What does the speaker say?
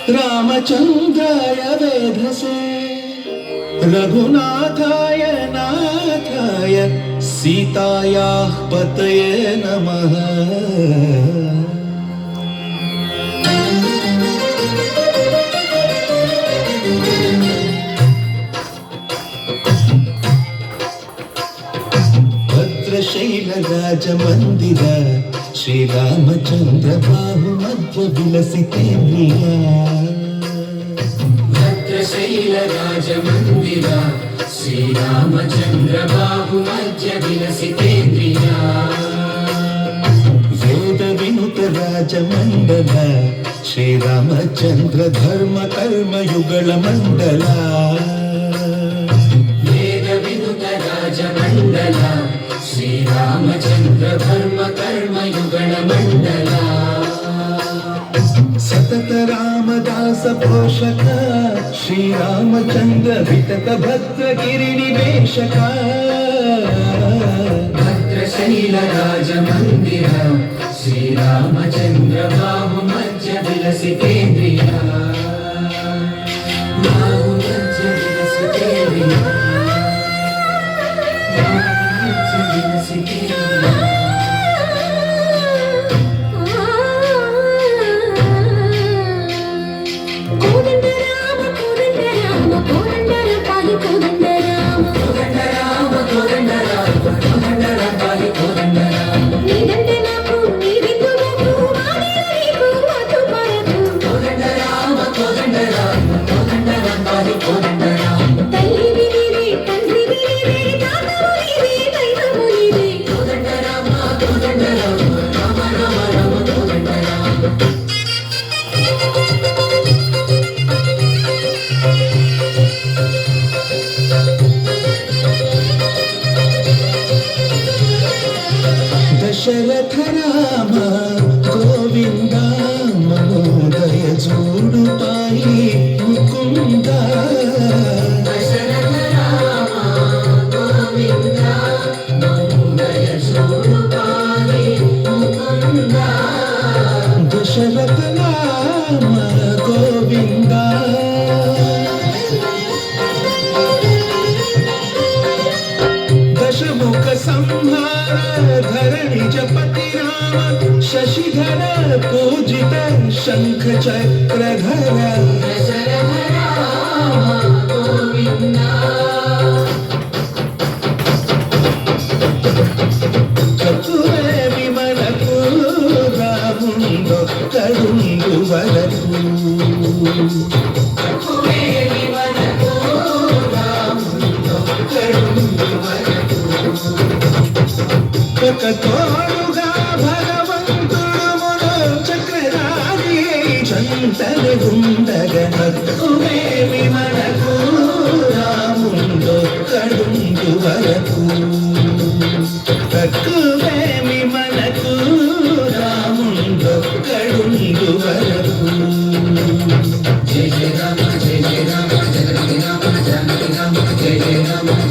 रामचन्द्राय वेधसे रघुनाथाय नाथाय सीतायाः पतये नमः। भद्रशैलराजमन्दिर श्रीरामचन्द्र बाहुमध्य विलसितेन्द्रिया। भद्रशैलराजमन्दिर श्रीरामचन्द्र बाहुमध्य विलसितेन्द्रिया। वेदविनुत राजमण्डल श्रीरामचन्द्र धर्म कर्म युगल मण्डला। वेदविनुत राजमण्डल श्रीरामचन्द्र धर्म कर्म युगल मण्डला। सतत रामदास पोषक श्रीरामचन्द्र वितत भद्रगिरि निवेशक। भद्रशैल राजमन्दिर श्रीरामचन्द्र बाहुमध्य विलसितेन्द्रिया। बाहुमध्य विलसितेन्द्रिया। बाहुमध्य विलसितेन्द्रिया। दशरथ राम गोविंद मनोदय जोडु पाई मुकुंद। दशरथ राम गोविंद मनोदय जोडु पाई मुकुंद। दशरथ राम गोविंद दशमुख संहार धरणि जपति राम शशिधर पूजित शंख चक्रधर। दशरथ राम गोविंद कतुवे विमलकु रामुंडो करुंडु वरकु। कतुवे विमलकु रामुंडो करुंडु वरकु। कतोरुगा भगवंतुडु मुनो चक्रधारी चंतन गुंडगन। कतुवे विमलकु रामुंडो करुंडु वरकु। कतुवे विमलकु रामुंडो करुंडु वरकु। जय जय राम जय जय राम जगति राम जानकी राम जय जय राम।